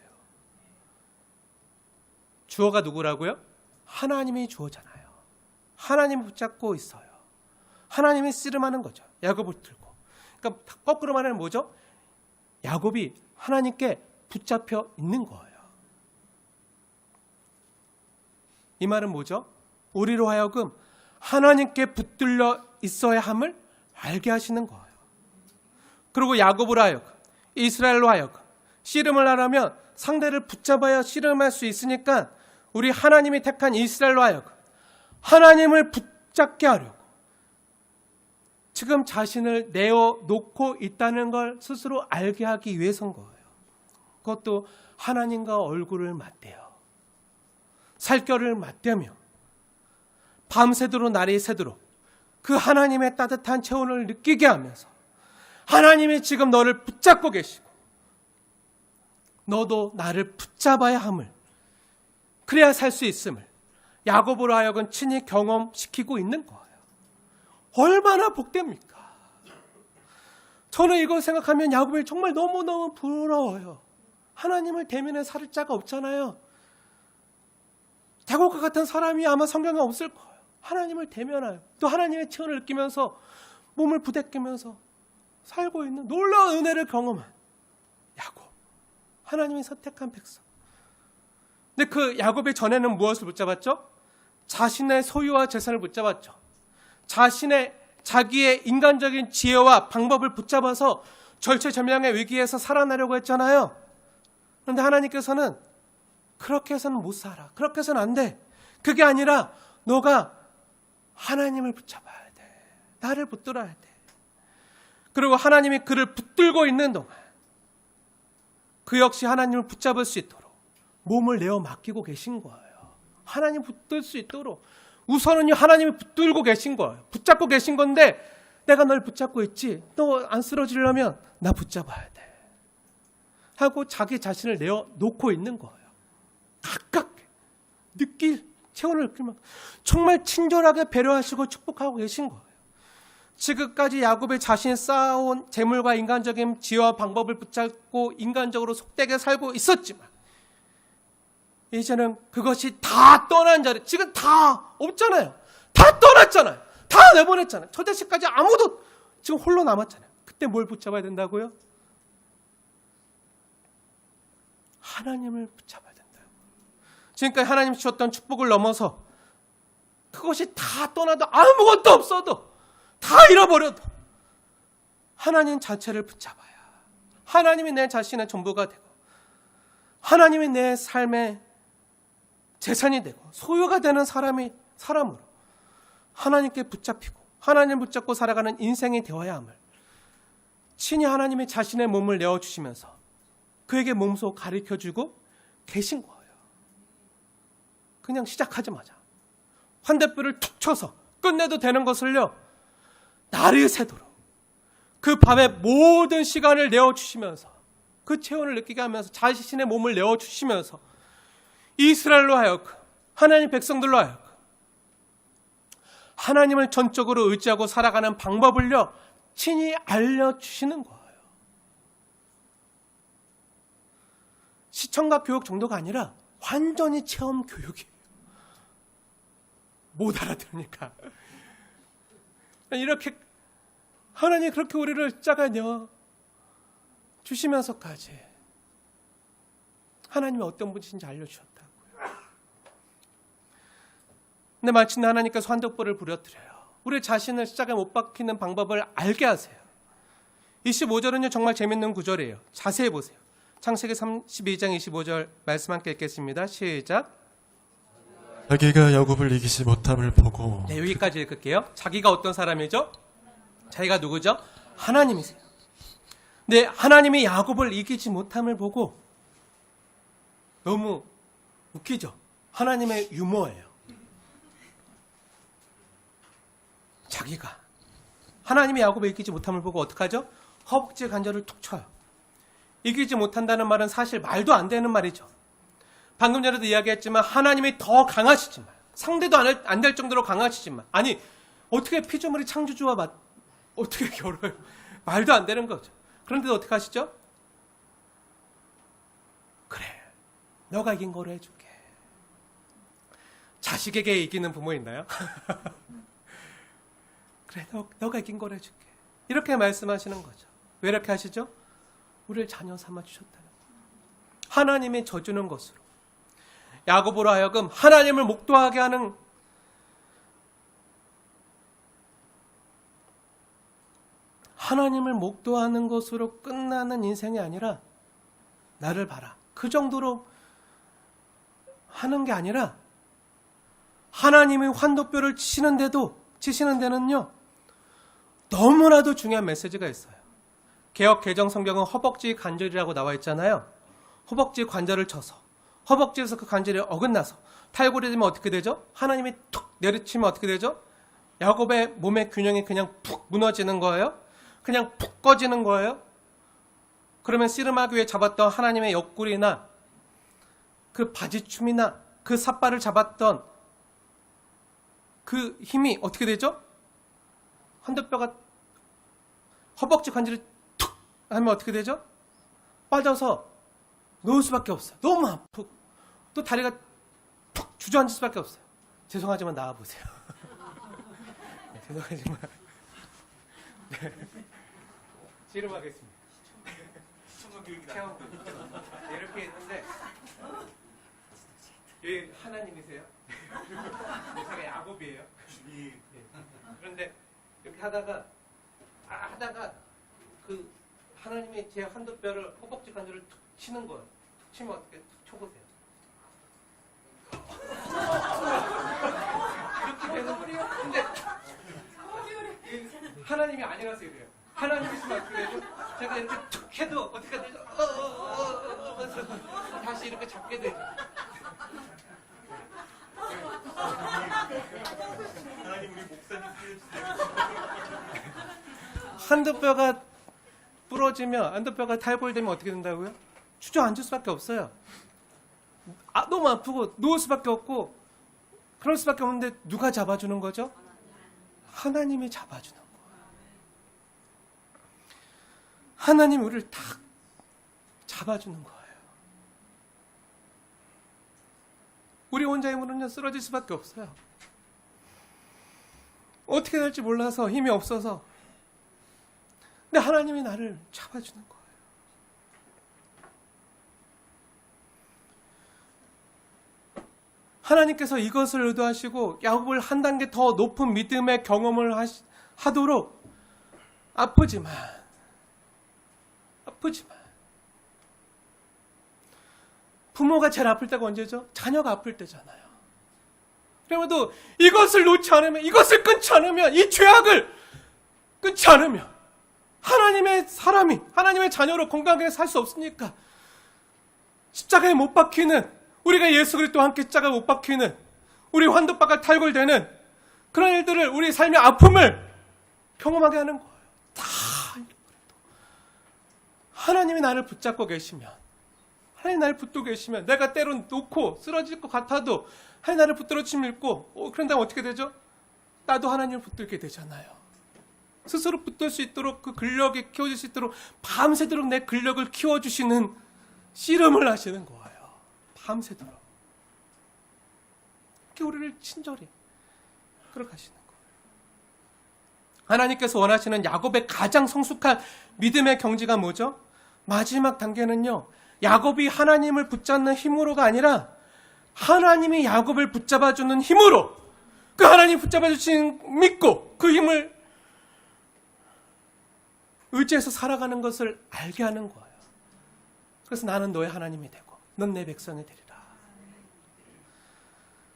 A: 주어가 누구라고요? 하나님이 주어잖아요. 하나님을 붙잡고 있어요. 하나님이 씨름하는 거죠. 야곱을 들고. 그러니까 거꾸로 말하면 뭐죠? 야곱이 하나님께 붙잡혀 있는 거예요. 이 말은 뭐죠? 우리로 하여금 하나님께 붙들려 있어야 함을 알게 하시는 거예요. 그리고 야곱으로 하여금, 이스라엘로 하여금 씨름을 하려면 상대를 붙잡아야 씨름할 수 있으니까 우리 하나님이 택한 이스라엘로 하여금 하나님을 붙잡게 하려고 지금 자신을 내어놓고 있다는 걸 스스로 알게 하기 위해서인 거예요. 그것도 하나님과 얼굴을 맞대요. 살결을 맞대며 밤새도록 날이 새도록 그 하나님의 따뜻한 체온을 느끼게 하면서 하나님이 지금 너를 붙잡고 계시고 너도 나를 붙잡아야 함을, 그래야 살 수 있음을 야곱으로 하여금 친히 경험시키고 있는 거예요. 얼마나 복됩니까? 저는 이걸 생각하면 야곱이 정말 너무너무 부러워요. 하나님을 대면에 살 자가 없잖아요. 야곱과 같은 사람이 아마 성경에 없을 거예요. 하나님을 대면하여 또 하나님의 체온을 느끼면서 몸을 부대끼면서 살고 있는 놀라운 은혜를 경험한 야곱, 하나님이 선택한 백성. 근데 그 야곱이 전에는 무엇을 붙잡았죠? 자신의 소유와 재산을 붙잡았죠. 자기의 인간적인 지혜와 방법을 붙잡아서 절체절명의 위기에서 살아나려고 했잖아요. 그런데 하나님께서는 그렇게 해서는 못 살아. 그렇게 해서는 안 돼. 그게 아니라 너가 하나님을 붙잡아야 돼. 나를 붙들어야 돼. 그리고 하나님이 그를 붙들고 있는 동안 그 역시 하나님을 붙잡을 수 있도록 몸을 내어 맡기고 계신 거예요. 하나님 붙들 수 있도록 우선은요 하나님이 붙들고 계신 거예요. 붙잡고 계신 건데 내가 널 붙잡고 있지. 너 안 쓰러지려면 나 붙잡아야 돼. 하고 자기 자신을 내어 놓고 있는 거예요. 가깝게 느낄 체온을 느끼면 정말 친절하게 배려하시고 축복하고 계신 거예요. 지금까지 야곱의 자신이 쌓아온 재물과 인간적인 지혜와 방법을 붙잡고 인간적으로 속되게 살고 있었지만 이제는 그것이 다 떠난 자리, 지금 다 없잖아요. 다 떠났잖아요. 다 내보냈잖아요. 저 자식까지 아무도 지금 홀로 남았잖아요. 그때 뭘 붙잡아야 된다고요? 하나님을 붙잡아야 된다고. 지금까지 하나님 주셨던 축복을 넘어서 그것이 다 떠나도 아무것도 없어도 다 잃어버려도 하나님 자체를 붙잡아야 하나님이 내 자신의 전부가 되고 하나님이 내 삶의 재산이 되고 소유가 되는 사람으로 하나님께 붙잡히고 하나님을 붙잡고 살아가는 인생이 되어야 함을 친히 하나님이 자신의 몸을 내어주시면서 그에게 몸소 가르쳐주고 계신 거예요. 그냥 시작하자마자 환대뼈를 툭 쳐서 끝내도 되는 것을요 날이 새도록 그 밤에 모든 시간을 내어주시면서 그 체온을 느끼게 하면서 자신의 몸을 내어주시면서 이스라엘로 하여금 하나님 백성들로 하여금 하나님을 전적으로 의지하고 살아가는 방법을요 친히 알려주시는 거예요. 시청각 교육 정도가 아니라 완전히 체험 교육이에요. 못 알아들으니까. 이렇게 하나님이 그렇게 우리를 짜가녀 주시면서까지 하나님이 어떤 분이신지 알려주셨다고요. 근데 마침내 하나님께서 환덕보를 부려드려요. 우리 자신을 십자가에 못 박히는 방법을 알게 하세요. 25절은요 정말 재밌는 구절이에요. 자세히 보세요. 창세기 32장 25절 말씀 함께 읽겠습니다. 시작.
B: 자기가 야곱을 이기지 못함을 보고.
A: 네, 여기까지 읽을게요. 자기가 어떤 사람이죠? 자기가 누구죠? 하나님이세요. 네, 하나님이 야곱을 이기지 못함을 보고 너무 웃기죠? 하나님의 유머예요. 자기가 하나님이 야곱을 이기지 못함을 보고 어떡하죠? 허벅지에 관절을 툭 쳐요. 이기지 못한다는 말은 사실 말도 안 되는 말이죠. 방금 전에도 이야기했지만 하나님이 더 강하시지만 상대도 안 될 정도로 강하시지만 아니 어떻게 피조물이 창조주와 어떻게 겨뤄요? 말도 안 되는 거죠. 그런데도 어떻게 하시죠? 그래 너가 이긴 거로 해줄게. 자식에게 이기는 부모 있나요? 그래 너가 이긴 거로 해줄게. 이렇게 말씀하시는 거죠. 왜 이렇게 하시죠? 우리를 자녀 삼아 주셨다는 거예요. 하나님이 져주는 것으로 야곱으로 하여금 하나님을 목도하게 하는 하나님을 목도하는 것으로 끝나는 인생이 아니라 나를 봐라. 그 정도로 하는 게 아니라 하나님이 환도뼈를 치시는 데는요, 너무나도 중요한 메시지가 있어요. 개역 개정 성경은 허벅지 관절이라고 나와 있잖아요. 허벅지 관절을 쳐서, 허벅지에서 그 관절이 어긋나서 탈골이 되면 어떻게 되죠? 하나님이 툭 내리치면 어떻게 되죠? 야곱의 몸의 균형이 그냥 푹 무너지는 거예요. 그냥 푹 꺼지는 거예요. 그러면 씨름하기 위해 잡았던 하나님의 옆구리나 그 바지춤이나 그 삿발을 잡았던 그 힘이 어떻게 되죠? 환도뼈가 허벅지 관절이 툭 하면 어떻게 되죠? 빠져서 놓을 수밖에 없어요. 너무 아프고 또 다리가 푹 주저앉을 수밖에 없어요. 죄송하지만 나와보세요. 네, 죄송하지만 네. 씨름하겠습니다. 체험 이렇게 했는데 여기 하나님이세요? 제가 야곱이에요. 네. 그런데 이렇게 하다가 그 하나님이 제 환도뼈를 허벅지 관절을 툭 치는 거예요. 툭 치면 어떻게 툭 쳐보세요. 이렇게 되는 거예요. 근데 하나님이 아니라서 이래요. 하나님이시면 어떻게 되죠? 제가 이렇게 툭 해도 어떻게 되죠? 다시 이렇게 잡게 되죠.
C: 하나님 우리 목사님
A: 환도뼈가 부러지면, 환도뼈가 탈골되면 어떻게 된다고요? 주저앉을 수밖에 없어요. 너무 아프고 누울 수밖에 없고 그럴 수밖에 없는데 누가 잡아주는 거죠? 하나님이 잡아주는 거예요. 하나님이 우리를 딱 잡아주는 거예요. 우리 혼자 힘으로는 쓰러질 수밖에 없어요. 어떻게 될지 몰라서 힘이 없어서. 근데 하나님이 나를 잡아주는 거예요. 하나님께서 이것을 의도하시고 야곱을 한 단계 더 높은 믿음의 경험을 하도록 아프지만 부모가 제일 아플 때가 언제죠? 자녀가 아플 때잖아요. 그래도 이것을 놓지 않으면, 이것을 끊지 않으면, 이 죄악을 끊지 않으면 하나님의 사람이, 하나님의 자녀로 건강하게 살 수 없으니까 십자가에 못 박히는, 우리가 예수 그리스도와 함께 십자가에 못 박히는, 우리 환도뼈가 탈골되는 그런 일들을, 우리 삶의 아픔을 경험하게 하는 거예요. 다 하나님이 나를 붙잡고 계시면, 하나님 나를 붙들고 계시면, 내가 때론 놓고 쓰러질 것 같아도 하나님 나를 붙들어 밀고, 그런다면 어떻게 되죠? 나도 하나님을 붙들게 되잖아요. 스스로 붙들 수 있도록, 그 근력이 키워질 수 있도록 밤새도록 내 근력을 키워주시는 씨름을 하시는 거예요. 밤새도록. 이렇게 우리를 친절히 끌어가시는 거예요. 하나님께서 원하시는 야곱의 가장 성숙한 믿음의 경지가 뭐죠? 마지막 단계는요, 야곱이 하나님을 붙잡는 힘으로가 아니라 하나님이 야곱을 붙잡아주는 힘으로, 그 하나님 붙잡아주신 믿고 그 힘을 의지해서 살아가는 것을 알게 하는 거예요. 그래서 나는 너의 하나님이 되고 넌 내 백성이 되리라.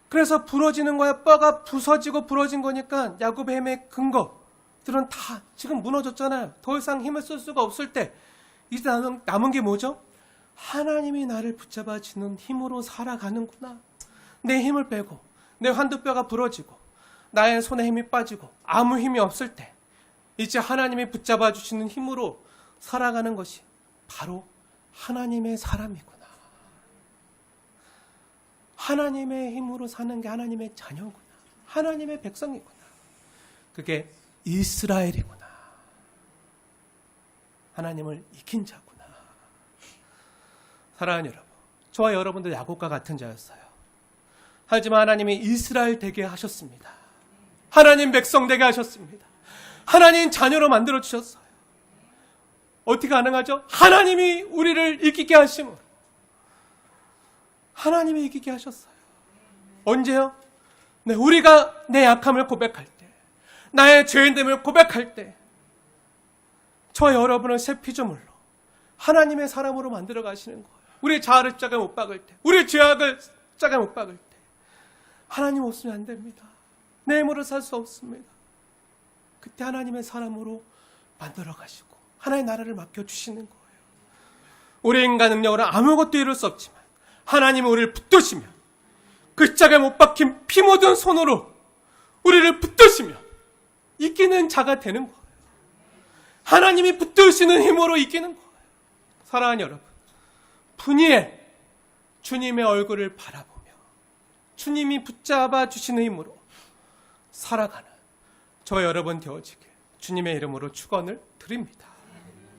A: 그래서 부러지는 거야. 뼈가 부서지고 부러진 거니까 야곱의 힘의 근거들은 다 지금 무너졌잖아요. 더 이상 힘을 쓸 수가 없을 때 이제 남은 게 뭐죠? 하나님이 나를 붙잡아주는 힘으로 살아가는구나. 내 힘을 빼고 내 환도뼈가 부러지고 나의 손에 힘이 빠지고 아무 힘이 없을 때 이제 하나님이 붙잡아 주시는 힘으로 살아가는 것이 바로 하나님의 사람이구나. 하나님의 힘으로 사는 게 하나님의 자녀구나. 하나님의 백성이구나. 그게 이스라엘이구나. 하나님을 이긴 자구나. 사랑하는 여러분, 저와 여러분도 야곱과 같은 자였어요. 하지만 하나님이 이스라엘 되게 하셨습니다. 하나님 백성 되게 하셨습니다. 하나님 자녀로 만들어 주셨어요. 어떻게 가능하죠? 하나님이 우리를 이기게 하심으로. 하나님이 이기게 하셨어요. 언제요? 네, 우리가 내 약함을 고백할 때, 나의 죄인됨을 고백할 때, 저 여러분을 새 피조물로 하나님의 사람으로 만들어 가시는 거예요. 우리의 자아를 십자가에 못 박을 때, 우리의 죄악을 십자가에 못 박을 때 하나님 없으면 안 됩니다. 내 힘으로 살 수 없습니다. 그때 하나님의 사람으로 만들어 가시고 하나님의 나라를 맡겨주시는 거예요. 우리 인간 능력으로 아무것도 이룰 수 없지만 하나님은 우리를 붙드시며 그 십자가에 못 박힌 피 묻은 손으로 우리를 붙드시며 이기는 자가 되는 거예요. 하나님이 붙드시는 힘으로 이기는 거예요. 사랑하는 여러분, 분이에 주님의 얼굴을 바라보며 주님이 붙잡아 주시는 힘으로 살아가는 저 여러분 되어지길 주님의 이름으로 축원을 드립니다.